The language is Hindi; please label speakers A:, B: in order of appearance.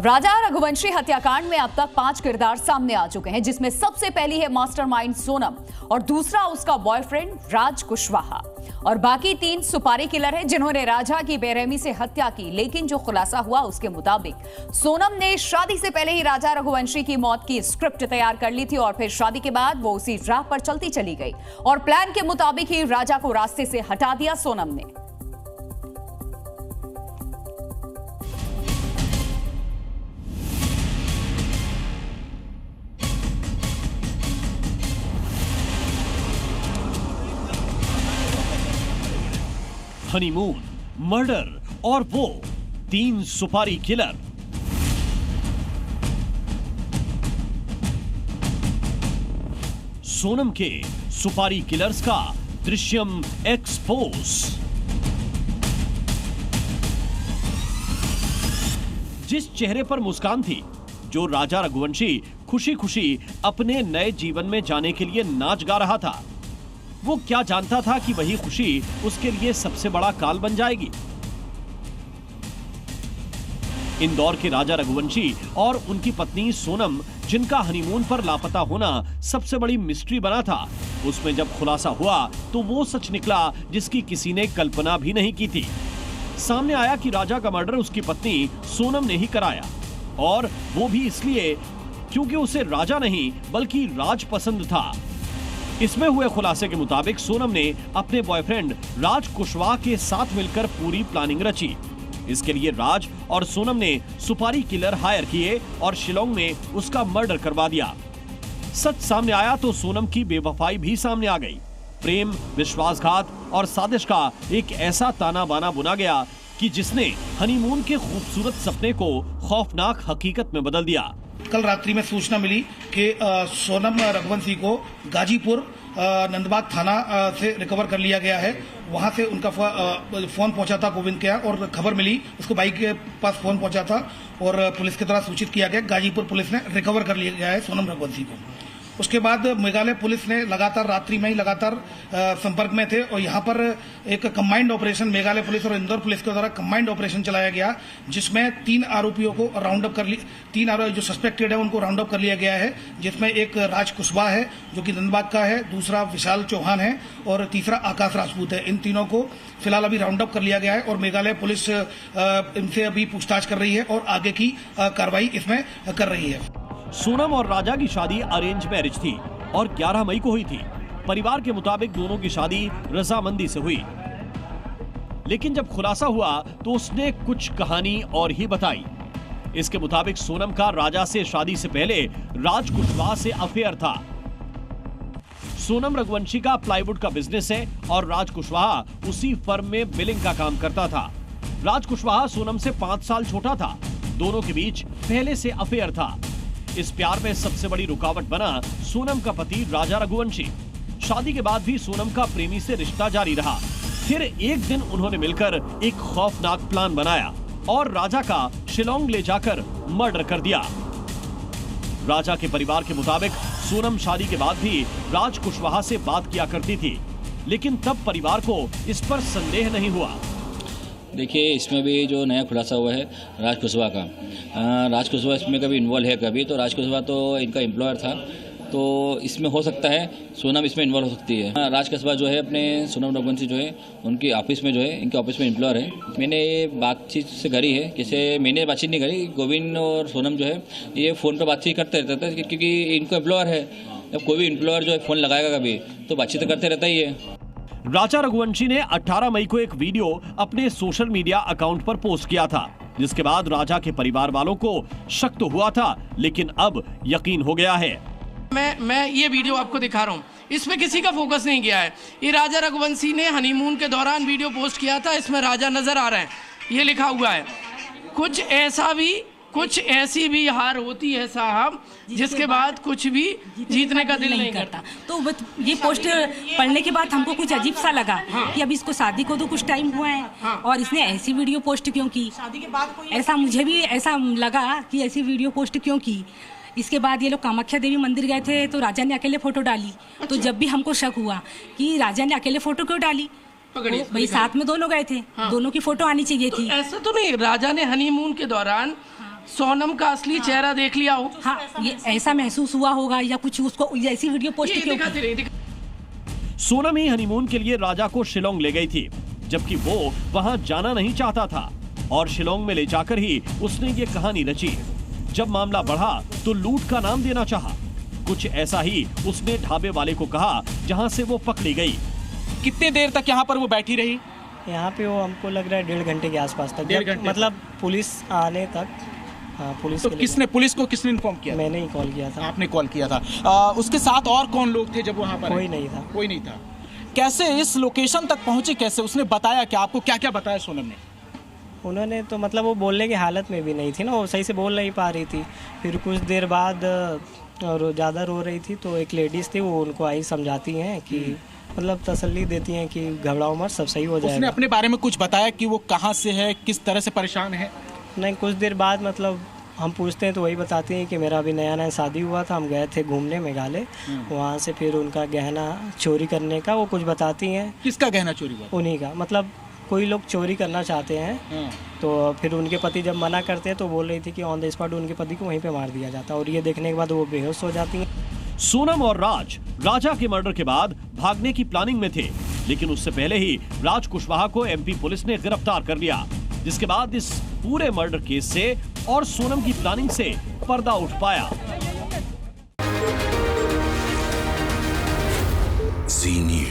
A: राजा रघुवंशी हत्याकांड में अब तक 5 किरदार सामने आ चुके हैं, जिसमें सबसे पहली है मास्टरमाइंड सोनम और दूसरा उसका बॉयफ्रेंड राज कुशवाहा और बाकी 3 सुपारी किलर हैं जिन्होंने राजा की बेरहमी से हत्या की। लेकिन जो खुलासा हुआ उसके मुताबिक सोनम ने शादी से पहले ही राजा रघुवंशी की मौत की स्क्रिप्ट तैयार कर ली थी और फिर शादी के बाद वो उसी राह पर चलती चली गई और प्लान के मुताबिक ही राजा को रास्ते से हटा दिया सोनम ने।
B: हनीमून, मर्डर और वो 3 सुपारी किलर। सोनम के सुपारी किलर्स का दृश्यम एक्सपोज। जिस चेहरे पर मुस्कान थी, जो राजा रघुवंशी खुशी खुशी अपने नए जीवन में जाने के लिए नाच गा रहा था, वो क्या जानता था कि वही खुशी उसके लिए सबसे बड़ा काल बन जाएगी। इंदौर के राजा रघुवंशी और उनकी पत्नी सोनम, जिनका हनीमून पर लापता होना सबसे बड़ी मिस्ट्री बना था, उसमें जब खुलासा हुआ तो वो सच निकला जिसकी किसी ने कल्पना भी नहीं की थी। सामने आया कि राजा का मर्डर उसकी पत्नी सोनम ने ही कराया, और वो भी इसलिए क्योंकि उसे राजा नहीं बल्कि राज पसंद था। इसमें हुए खुलासे के मुताबिक सोनम ने अपने बॉयफ्रेंड राज कुशवाहा के साथ मिलकर पूरी प्लानिंग रची। इसके लिए राज और सोनम ने सुपारी किलर हायर किए और शिलोंग में उसका मर्डर करवा दिया। सच सामने आया तो सोनम की बेवफाई भी सामने आ गई। प्रेम, विश्वासघात और साजिश का एक ऐसा ताना बाना बुना गया कि जिसने हनीमून के खूबसूरत सपने को खौफनाक हकीकत में बदल दिया।
C: कल रात्रि में सूचना मिली कि सोनम रघुवंशी को गाजीपुर नंदबाग थाना से रिकवर कर लिया गया है। वहां से उनका फोन पहुंचा था गोविंद के यहाँ और खबर मिली, उसको बाइक के पास फोन पहुंचा था और पुलिस की तरफ सूचित किया गया। गाजीपुर पुलिस ने रिकवर कर लिया गया है सोनम रघुवंशी को। उसके बाद मेघालय पुलिस ने लगातार रात्रि में ही लगातार संपर्क में थे और यहाँ पर एक कंबाइंड ऑपरेशन मेघालय पुलिस और इंदौर पुलिस के द्वारा कंबाइंड ऑपरेशन चलाया गया, जिसमें 3 आरोपियों को राउंड अप कर लिया। 3 आरोपी जो सस्पेक्टेड है उनको राउंड अप कर लिया गया है, जिसमें एक राज कुशवाहा है जो कि नंदबाग का है, दूसरा विशाल चौहान है और तीसरा आकाश राजपूत है। इन तीनों को फिलहाल अभी राउंड अप कर लिया गया है और मेघालय पुलिस इनसे अभी पूछताछ कर रही है और आगे की कार्रवाई इसमें कर रही है।
B: सोनम और राजा की शादी अरेंज मैरिज थी और 11 मई को हुई थी। परिवार के मुताबिक दोनों की शादी रजामंदी से हुई, लेकिन जब खुलासा हुआ तो उसने कुछ कहानी और ही बताई। इसके मुताबिक सोनम का राजा से शादी से पहले राज कुशवाहा से अफेयर था। सोनम रघुवंशी का प्लाईवुड का बिजनेस है और राज कुशवाहा उसी फर्म में बिलिंग का काम करता था। राज कुशवाहा सोनम से 5 साल छोटा था। दोनों के बीच पहले से अफेयर था। इस प्यार में सबसे बड़ी रुकावट बना सोनम का पति राजा रघुवंशी। शादी के बाद भी सोनम का प्रेमी से रिश्ता जारी रहा। फिर एक दिन उन्होंने मिलकर एक खौफनाक प्लान बनाया और राजा का शिलोंग ले जाकर मर्डर कर दिया। राजा के परिवार के मुताबिक सोनम शादी के बाद भी राज कुशवाहा से बात किया करती थी, लेकिन तब परिवार को इस पर संदेह नहीं हुआ।
D: देखिए, इसमें भी जो नया खुलासा हुआ है राज कुशवाहा का, राज कुशवाहा इसमें कभी इन्वॉल्व है कभी, तो राज कुशवाहा तो इनका एम्प्लॉयर था, तो इसमें हो सकता है सोनम इसमें इन्वॉल्व हो सकती है। राज कुशवाहा जो है अपने सोनम रघुवंशी जो है उनकी ऑफिस में जो है, इनके ऑफिस में एम्प्लॉयर है। मैंने ये बातचीत से करी है, जैसे मैंने बातचीत नहीं करी, गोविंद और सोनम जो है ये फ़ोन पर बातचीत करते रहते थे क्योंकि इनको एम्प्लॉयर है। जब कोई भी एम्प्लॉयर जो है फ़ोन लगाएगा कभी तो बातचीत करते रहता ही है।
B: राजा रघुवंशी ने 18 मई को एक वीडियो अपने सोशल मीडिया अकाउंट पर पोस्ट किया था, जिसके बाद राजा के परिवार वालों को शक तो हुआ था, लेकिन अब यकीन हो गया है।
E: मैं ये वीडियो आपको दिखा रहा हूँ, इसमें किसी का फोकस नहीं किया है। ये राजा रघुवंशी ने हनीमून के दौरान वीडियो पोस्ट किया था, इसमें राजा नजर आ रहे हैं, ये लिखा हुआ है। कुछ ऐसी भी हार होती है साहब, जिसके बाद कुछ भी जीतने का दिल नहीं करता।
F: तो ये पोस्ट पढ़ने के बाद हमको कुछ अजीब सा लगा कि अब इसको शादी को तो कुछ टाइम हुआ है और इसने ऐसी वीडियो पोस्ट क्यों की। शादी के बाद ऐसा मुझे भी ऐसा लगा कि ऐसी वीडियो पोस्ट क्यों की। इसके बाद ये लोग कामाख्या देवी मंदिर गए थे तो राजा ने अकेले फोटो डाली। तो जब भी हमको शक हुआ कि राजा ने अकेले फोटो क्यों डाली, भाई साथ में दोनों गए थे, दोनों की फोटो आनी चाहिए थी।
E: ऐसा तो नहीं, राजा ने हनीमून के दौरान सोनम का असली चेहरा देख लिया हो।
F: हाँ, ये ऐसा महसूस हुआ होगा या कुछ उसको ऐसी वीडियो पोस्ट
E: ये
F: क्यों
E: दिखाते
F: की?
E: रहिए,
B: सोनम ही हनीमून के लिए राजा को शिलोंग ले गई थी, जबकि वो वहां जाना नहीं चाहता था और शिलोंग में ले जाकर ही उसने ये कहानी रची। जब मामला बढ़ा तो लूट का नाम देना चाहा। कुछ ऐसा ही उसने ढाबे वाले को कहा जहां से वो पकड़ी गई।
G: कितने देर तक यहाँ पर वो बैठी रही?
H: यहाँ पे वो हमको लग रहा है 1.5 घंटे के आसपास तक,
G: 1.5 घंटे
H: मतलब पुलिस आने तक। हाँ, पुलिस
G: तो
H: के लिए
G: पुलिस को किसने इन्फॉर्म किया?
H: मैंने ही कॉल किया था।
G: आपने कॉल किया था। उसके साथ और कौन लोग थे जब वहाँ पर?
H: कोई नहीं था।
G: कोई नहीं था। कैसे इस लोकेशन तक पहुंचे, कैसे उसने बताया क्या आपको? क्या क्या बताया सोनम ने?
H: उन्होंने तो मतलब वो बोलने की हालत में भी नहीं थी ना, वो सही से बोल नहीं पा रही थी। फिर कुछ देर बाद और ज़्यादा रो रही थी तो एक लेडीज़ थी, वो उनको आई समझाती हैं कि मतलब तसल्ली देती हैं कि घबराओ मत, सब सही हो जाएगा।
G: उसने अपने बारे में कुछ बताया कि वो कहाँ से है, किस तरह से परेशान है?
H: नहीं, कुछ देर बाद मतलब हम पूछते हैं तो वही बताती हैं कि मेरा अभी नया नया शादी हुआ था, हम गए थे घूमने मेघालय, वहाँ से फिर उनका गहना चोरी करने का वो कुछ बताती हैं।
G: किसका गहना चोरी हुआ?
H: उन्हीं का, मतलब कोई लोग चोरी करना चाहते हैं तो फिर उनके पति जब मना करते हैं तो बोल रही थी कि ऑन द स्पॉट उनके पति को वहीं पे मार दिया जाता, और ये देखने के बाद वो बेहोश हो जाती हैं।
B: सोनम और राज राजा के मर्डर के बाद भागने की प्लानिंग में थे, लेकिन उससे पहले ही राज कुशवाहा को एमपी पुलिस ने गिरफ्तार कर लिया, जिसके बाद इस पूरे मर्डर केस से और सोनम की प्लानिंग से पर्दा उठ पाया।
I: Zee News।